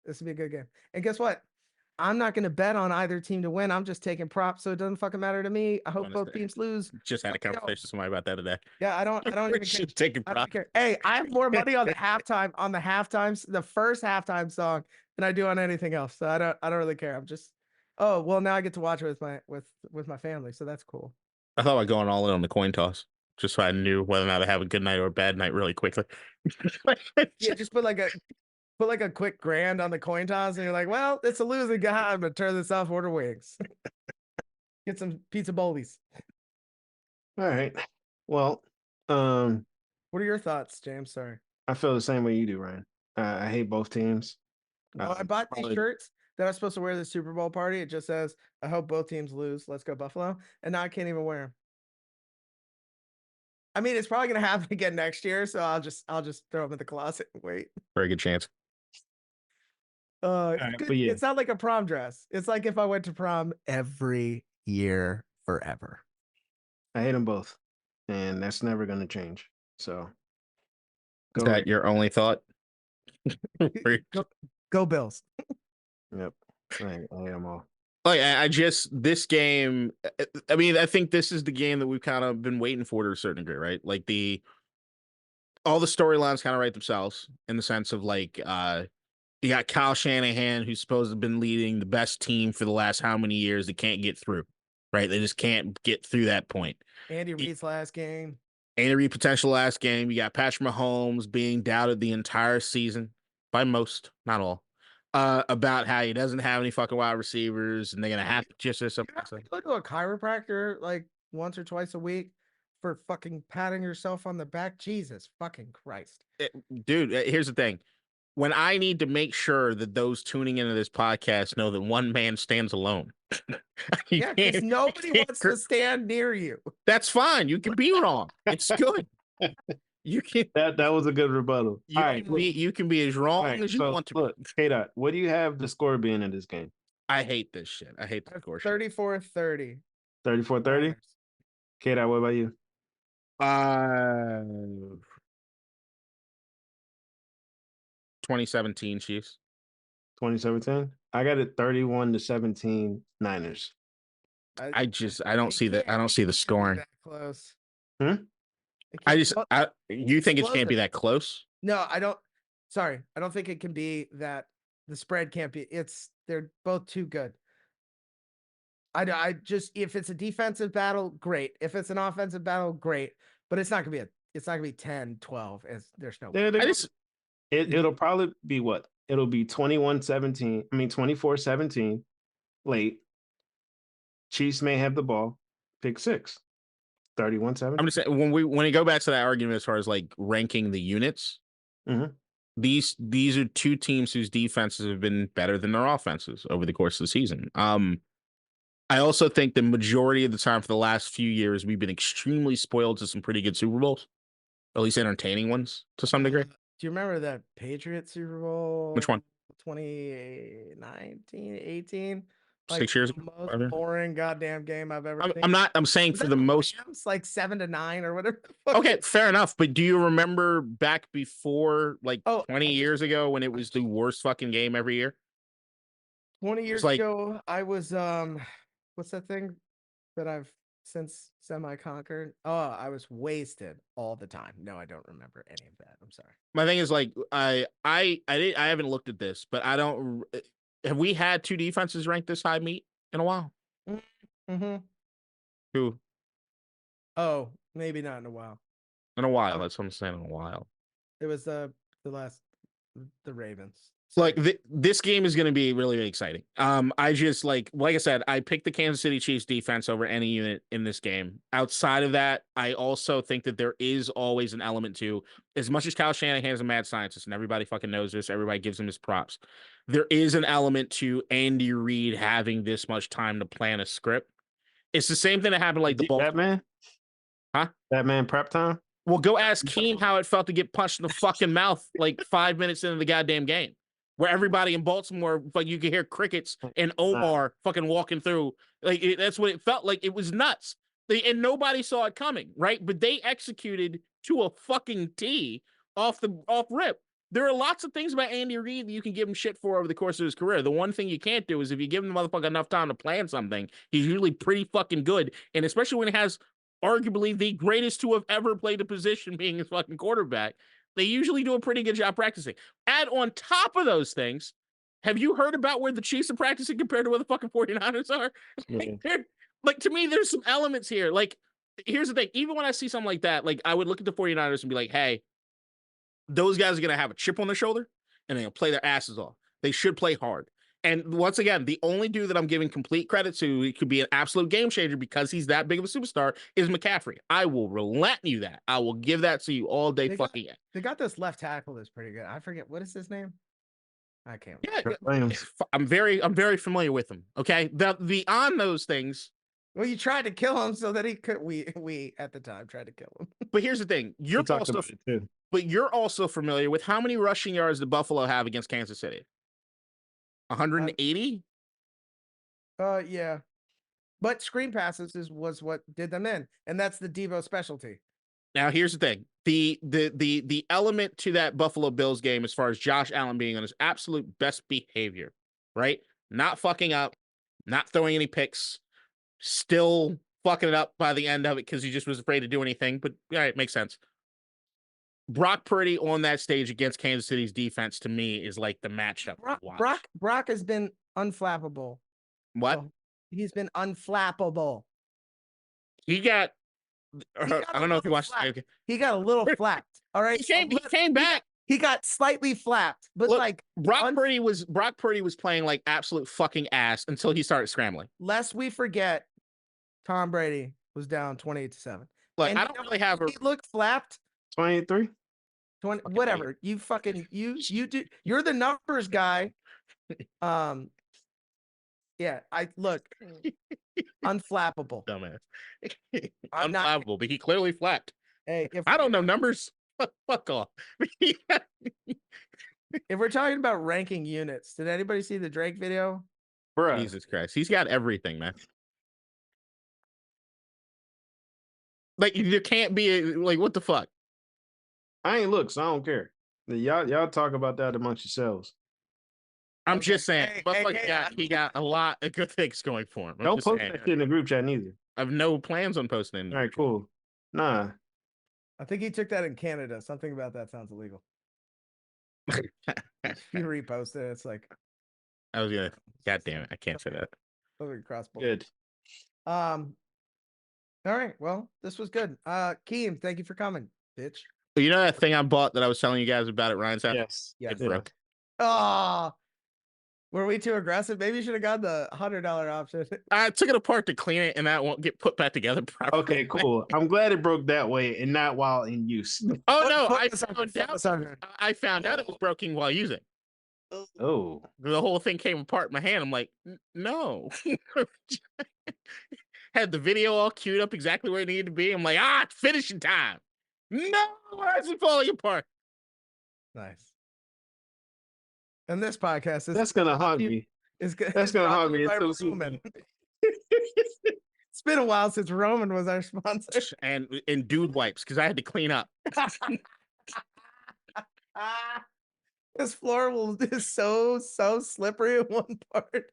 This will be a good game. And guess what? I'm not going to bet on either team to win. I'm just taking props, so it doesn't fucking matter to me. I hope both teams lose. Just had a conversation with somebody about that today. Yeah, I don't even care. Taking I don't props. care. Hey, I have more money on the halftimes, the first halftime song than I do on anything else. So I don't really care. I'm just, oh well, now I get to watch it with my family, so that's cool. I thought about going all in on the coin toss, just so I knew whether or not I have a good night or a bad night really quickly. Yeah, just put like a quick grand on the coin toss, and you're like, well, it's a losing guy. I'm gonna turn this off, order wings, get some pizza bowlies. All right. Well, What are your thoughts, James? Sorry. I feel the same way you do, Ryan. I hate both teams. Well, I bought these shirts that I was supposed to wear to the Super Bowl party. It just says, I hope both teams lose. Let's go Buffalo. And now I can't even wear them. I mean, it's probably going to happen again next year. So I'll just throw them in the closet and wait. Very good chance. Right, good. yeah. It's not like a prom dress. It's like if I went to prom every year forever. I hate them both. And that's never going to change. So. Is that your only thought? Go Bills. Yep. I hate them all. Like this game, I mean, I think this is the game that we've kind of been waiting for to a certain degree, right? Like all the storylines kind of write themselves in the sense of like, you got Kyle Shanahan, who's supposed to have been leading the best team for the last how many years that can't get through, right? They just can't get through that point. Andy Reid's last game. Andy Reid potential last game. You got Patrick Mahomes being doubted the entire season by most, not all, about how he doesn't have any fucking wide receivers, and they're gonna have to just or something. You have to go to a chiropractor like once or twice a week for fucking patting yourself on the back. Jesus fucking Christ, dude. Here's the thing: when I need to make sure that those tuning into this podcast know that one man stands alone. Yeah, because nobody wants to stand near you. That's fine. You can be wrong. It's good. You can. That was a good rebuttal. You can be as wrong as you want to. Look, K-Dot, what do you have the score being in this game? I hate this shit. I hate the score. 34-30. 34-30. K-Dot, what about you? 2017 Chiefs. 2017. I got it 31-17 Niners. I don't see that. I don't see the scoring. That close. You think it can't be that close? No, I don't. Sorry, I don't think it can be that. The spread can't be. They're both too good. I just, if it's a defensive battle, great. If it's an offensive battle, great. But it's not gonna be 10-12. There's no way. It'll probably be what? It'll be 21-17. I mean 24-17 late. Chiefs may have the ball. Pick six. 31-17. I'm just saying when we go back to that argument as far as like ranking the units, these are two teams whose defenses have been better than their offenses over the course of the season. I also think the majority of the time for the last few years we've been extremely spoiled to some pretty good Super Bowls, at least entertaining ones to some degree. Do you remember that Patriots Super Bowl? Which one? 2019, 18. 6 years ago. Most boring goddamn game I've ever seen. I'm saying for the most, like 7-9 or whatever. Okay, fair enough. But do you remember back before, like 20 years ago, when it was the worst fucking game every year? 20 years ago, I was what's that thing that I've since semi-conquered? Oh, I was wasted all the time. No, I don't remember any of that. I'm sorry. My thing is like I haven't looked at this, but I don't. Have we had two defenses ranked this high meet in a while? Mm-hmm. Who Oh, maybe not in a while. in a while? That's what I'm saying. In a while. It was the Ravens. Like Sorry. this game is going to be really, really exciting. I just like I said, I picked the Kansas City Chiefs defense over any unit in this game. Outside of that, I also think that there is always an element to, as much as Kyle Shanahan's a mad scientist and everybody fucking knows this, everybody gives him his props. There is an element to Andy Reid having this much time to plan a script. It's the same thing that happened like the Baltimore. Batman? Huh? Batman prep time? Well, go ask Keem how it felt to get punched in the fucking mouth like 5 minutes into the goddamn game, where everybody in Baltimore, like you could hear crickets and Omar fucking walking through. Like that's what it felt like. It was nuts. And nobody saw it coming, right? But they executed to a fucking T off rip. There are lots of things about Andy Reid that you can give him shit for over the course of his career. The one thing you can't do is if you give him the motherfucker enough time to plan something, he's usually pretty fucking good. And especially when he has arguably the greatest to have ever played a position being his fucking quarterback, they usually do a pretty good job practicing. Add on top of those things, have you heard about where the Chiefs are practicing compared to where the fucking 49ers are? Yeah. Like, to me, there's some elements here. Like, here's the thing. Even when I see something like that, like, I would look at the 49ers and be like, hey, those guys are going to have a chip on their shoulder and they'll play their asses off. They should play hard. And once again, the only dude that I'm giving complete credit to, it could be an absolute game changer because he's that big of a superstar, is McCaffrey. I will relent you that. I will give that to you all day fucking. They got this left tackle that's pretty good. I forget what is his name. I can't. Yeah, I'm very familiar with him. Okay, beyond those things. Well, you tried to kill him so that he could. We at the time tried to kill him. But here's the thing: you're also familiar with how many rushing yards did Buffalo have against Kansas City? 180. Yeah, but screen passes was what did them in, and that's the Devo specialty. Now, here's the thing: the element to that Buffalo Bills game, as far as Josh Allen being on his absolute best behavior, right? Not fucking up, not throwing any picks, still fucking it up by the end of it because he just was afraid to do anything. But all right, makes sense. Brock Purdy on that stage against Kansas City's defense, to me, is like the matchup. Brock has been unflappable. What? Oh, he's been unflappable. He got I don't know if you watched. Okay. He got a little flapped. All right. He came back. He got slightly flapped, but look, like Brock Purdy was playing like absolute fucking ass until he started scrambling. Lest we forget, Tom Brady was down 28-7. Like, and I don't really have he looked flapped. 23? 20, whatever. You fucking you do. You're the numbers guy. Yeah, I look unflappable. Dumbass. Unflappable, but he clearly flapped. Hey, I don't know numbers. Fuck off. If we're talking about ranking units, did anybody see the Drake video? Bruh. Jesus Christ. He's got everything, man. Like, there can't be like, what the fuck? I ain't look, so I don't care. Y'all talk about that amongst yourselves. I'm just saying, he got a lot of good things going for him. Don't post that shit in the group chat neither. I have no plans on posting it. All right, cool. Nah. I think he took that in Canada. Something about that sounds illegal. If you repost it, it's like I was gonna. God damn it! I can't say that. Good. All right. Well, this was good. Keem, thank you for coming, bitch. You know that thing I bought that I was telling you guys about at Ryan's house? Yes. It broke. Oh, were we too aggressive? Maybe you should have got the $100 option. I took it apart to clean it, and that won't get put back together properly. Okay, cool. I'm glad it broke that way and not while in use. Oh no, I found out it was broken while using. Oh, the whole thing came apart in my hand. I'm like, no. Had the video all queued up exactly where it needed to be. I'm like, it's finishing time. No, why is it falling apart? Nice. And this podcast is that's gonna haunt me. That's gonna haunt me. Roman. It's been a while since Roman was our sponsor. And dude wipes because I had to clean up. This floor is so slippery in one part.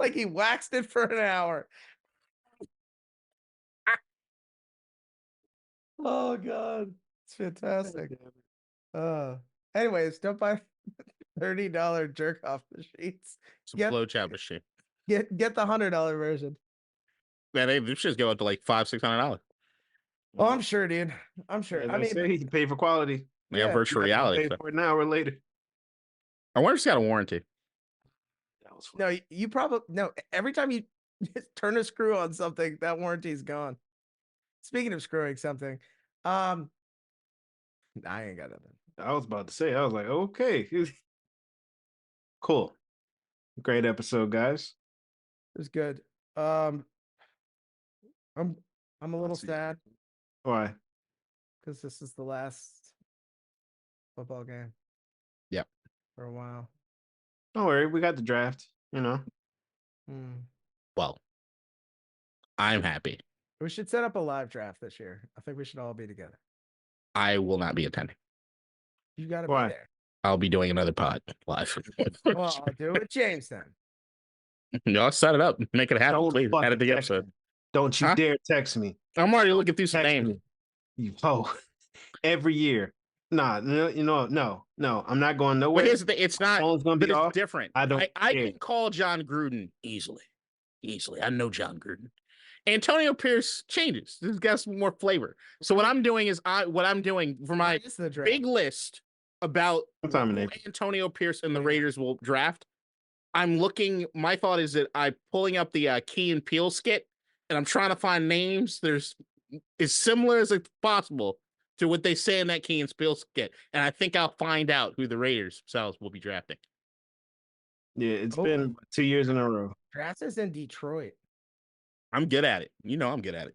Like he waxed it for an hour. Oh god, it's fantastic. Anyways, don't buy $30 jerk off machines. Some Get blowjob machine. get the $100 version. Man, they just go up to like $500-$600. Oh, I'm sure, dude. I'm sure. As I I mean, say, you pay for quality. They have yeah. virtual You have to reality. pay So. for it now or later. I wonder if it's got a warranty. That was fun. No, you probably no. Every time you turn a screw on something, that warranty's gone. Speaking of screwing something, I ain't got nothing. I was about to say, I was like, okay. Cool. Great episode, guys. It was good. I'm I'm a little Let's see. sad Why? because this is the last football game. Yep. For a while. Don't worry, we got the draft, you know. Well, I'm happy. We should set up a live draft this year. I think we should all be together. I will not be attending. You got to be Why? there. I'll be doing another pod live. Well, I'll do it with James then. No, I'll set it up. Make it happen. Don't Please fucking edit the text episode. me. Don't you Huh? dare text me. I'm already looking through some Text names. me. You every year. Nah, no, no. I'm not going nowhere. But here's the thing. It's not. Phone's gonna But be it's off. different. I don't I care. can call John Gruden easily. I know John Gruden. Antonio Pierce changes. This got some more flavor. So what I'm doing is what I'm doing for my It's the draft. big list about Sometime in who April. Antonio Pierce and the Raiders will draft. I'm looking. My thought is that I'm pulling up the Key and Peele skit, and I'm trying to find names. There's as similar as it's possible to what they say in that Key and Peele skit, and I think I'll find out who the Raiders themselves will be drafting. Yeah, it's been 2 years in a row. Draft is in Detroit. I'm good at it. You know I'm good at it.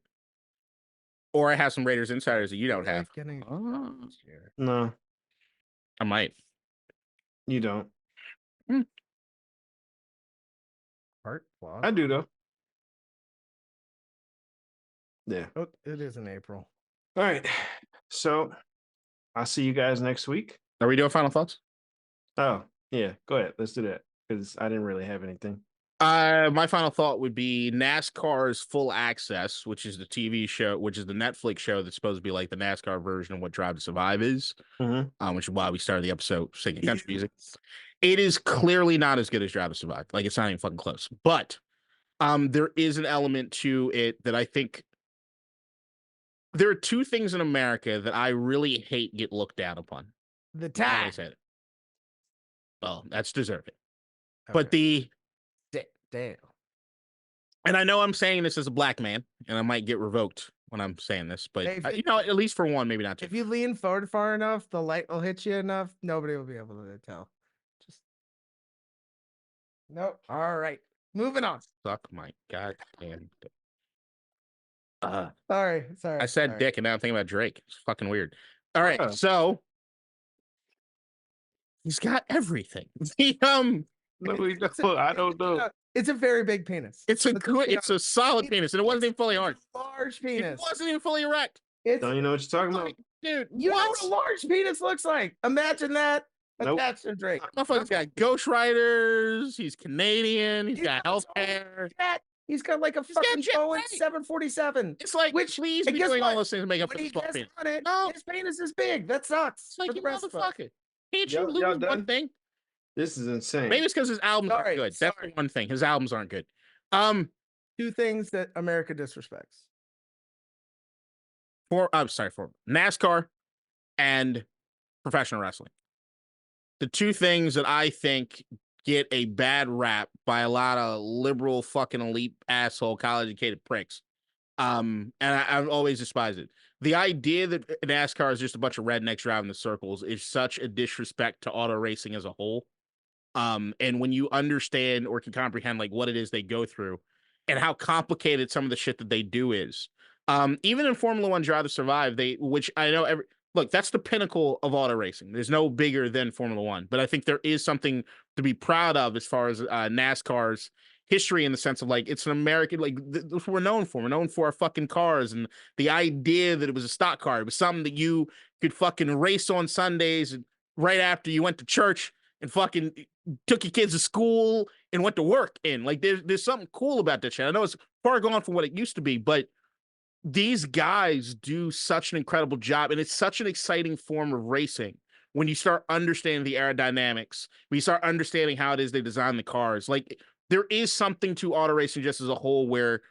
Or I have some Raiders insiders that you don't have. No, I might. you don't. Heart Plaza. I do though. Yeah. Oh, it is in April. All right. So I'll see you guys next week. Are we doing final thoughts? Oh, yeah. Go ahead. Let's do that. Because I didn't really have anything. My final thought would be NASCAR's Full Access, which is the TV show, which is the Netflix show that's supposed to be like the NASCAR version of what Drive to Survive is, which is why we started the episode singing country music. It is clearly not as good as Drive to Survive. Like, it's not even fucking close. But there is an element to it that I think there are two things in America that I really hate get looked down upon. The I tie. said it. Well, that's deserving. Okay. But damn. and I know I'm saying this as a black man, and I might get revoked when I'm saying this, but Hey, at least for one, maybe not two. If you lean forward far enough, the light will hit you enough. Nobody will be able to tell. Just nope. All right, moving on. Suck my goddamn dick. Sorry. I said sorry. dick, and now I'm thinking about Drake. It's fucking weird. All right, Oh. so he's got everything. No, I don't know. It's a very big penis. It's a solid penis, and it wasn't even fully hard. Large It penis. wasn't even fully erect. Don't you know what you're talking about? Like, dude, You know what a large penis looks like? Imagine that Nope. attached to Drake. Motherfucker's got Ghost Riders. He's Canadian. He's He's got got healthcare. He's got like a He's got fucking jet, Boeing right. 747. It's like, please and be guess doing all what? those things to make up for When the he small gets penis. on it, No. his penis is big. That sucks. It's like, for you the rest of us. motherfucker. Can't you Y'all lose done? one thing? This is insane. Maybe it's because his albums aren't Sorry, good. That's the one thing. His albums aren't good. Two things that America disrespects. For NASCAR and professional wrestling. The two things that I think get a bad rap by a lot of liberal fucking elite asshole college educated pricks. And I've always despised it. The idea that NASCAR is just a bunch of rednecks driving the circles is such a disrespect to auto racing as a whole. And when you understand or can comprehend like what it is they go through and how complicated some of the shit that they do is, even in Formula One Drive to Survive, which I know look, that's the pinnacle of auto racing. There's no bigger than Formula One, but I think there is something to be proud of as far as NASCAR's history in the sense of like it's an American, like that's what we're known for. We're known for our fucking cars and the idea that it was a stock car. It was something that you could fucking race on Sundays and right after you went to church and fucking took your kids to school and went to work in. Like there's something cool about that shit. I know it's far gone from what it used to be, but these guys do such an incredible job, and it's such an exciting form of racing when you start understanding the aerodynamics, when you start understanding how it is they design the cars. Like, there is something to auto racing just as a whole where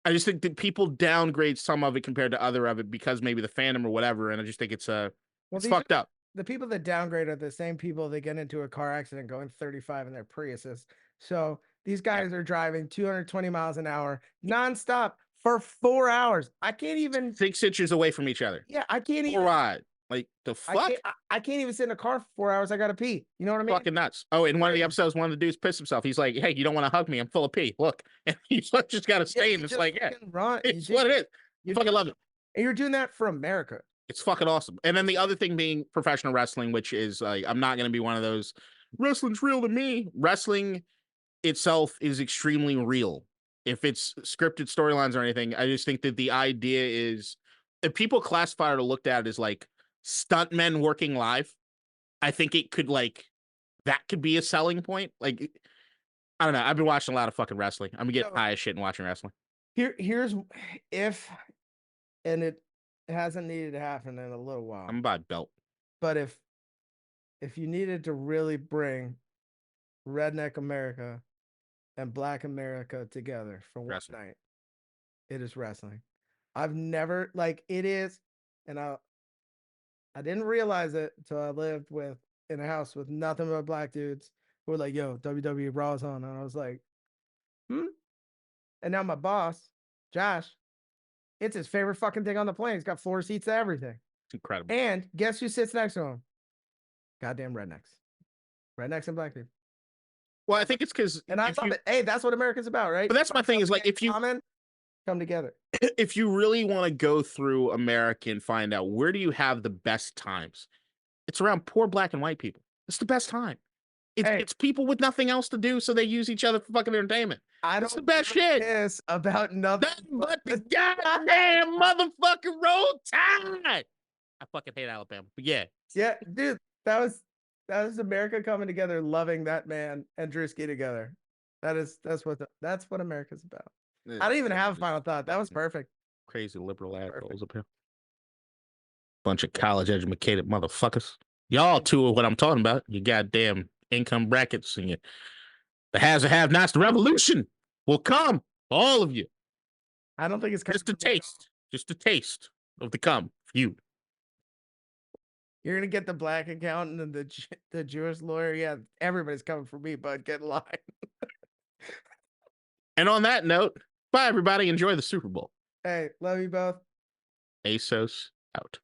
I just think that people downgrade some of it compared to other of it because maybe the fandom or whatever, and I just think it's fucked up. The people that downgrade are the same people that get into a car accident going 35 in their Priuses. So these guys are driving 220 miles an hour nonstop for 4 hours. I can't even 6 inches away from each other. Yeah, I can't Or even. ride. Like, the fuck? I can't even sit in a car for 4 hours. I gotta pee. You know what I mean? Fucking nuts. Oh, in one of the episodes, one of the dudes pissed himself. He's like, "Hey, you don't want to hug me? I'm full of pee. Look," and he's like, just got to stay. And it's like, yeah, run. it's what it is. You fucking love it. And you're doing that for America. It's fucking awesome. And then the other thing being professional wrestling, which is like, I'm not going to be one of those. Wrestling's real to me. Wrestling itself is extremely real. If it's scripted storylines or anything, I just think that the idea is, if people classify it or looked at it as like stuntmen working live, I think it could that could be a selling point. Like, I don't know. I've been watching a lot of fucking wrestling. I'm gonna get high as shit and watching wrestling. Here's if, and it hasn't needed to happen in a little while. I'm about belt. But if you needed to really bring redneck America and black America together for one night, it is wrestling. I've never it is, and I didn't realize it until I lived in a house with nothing but black dudes who were like, "Yo, WWE Raw's on," and I was like, "Hmm." And now my boss, Josh, it's his favorite fucking thing on the plane. He's got floor seats and everything. It's incredible. And guess who sits next to him? Goddamn rednecks and black people. Well, I think it's because, and I love it. Hey, that's what America's about, right? But that's my thing is, like, if you come together, if you really want to go through America and find out where do you have the best times, it's around poor black and white people. It's the best time. It's people with nothing else to do, so they use each other for fucking entertainment. That's the best shit. It's about nothing but the goddamn motherfucking Roll Tide. I fucking hate Alabama, but yeah, dude, that was America coming together, loving that man and Drewski together. That's what America's about. I don't even have a final thought. That was perfect. Crazy liberal assholes up here. Bunch of college educated motherfuckers. Y'all too are what I'm talking about. You goddamn income brackets and the haves and have-nots. The revolution will come for all of you. I don't think it's just a taste of the come for you. You're gonna get the black accountant and the Jewish lawyer. Yeah, everybody's coming for me, bud. Get in line. And on that note, bye everybody. Enjoy the Super Bowl. Hey, love you both. ASOS out.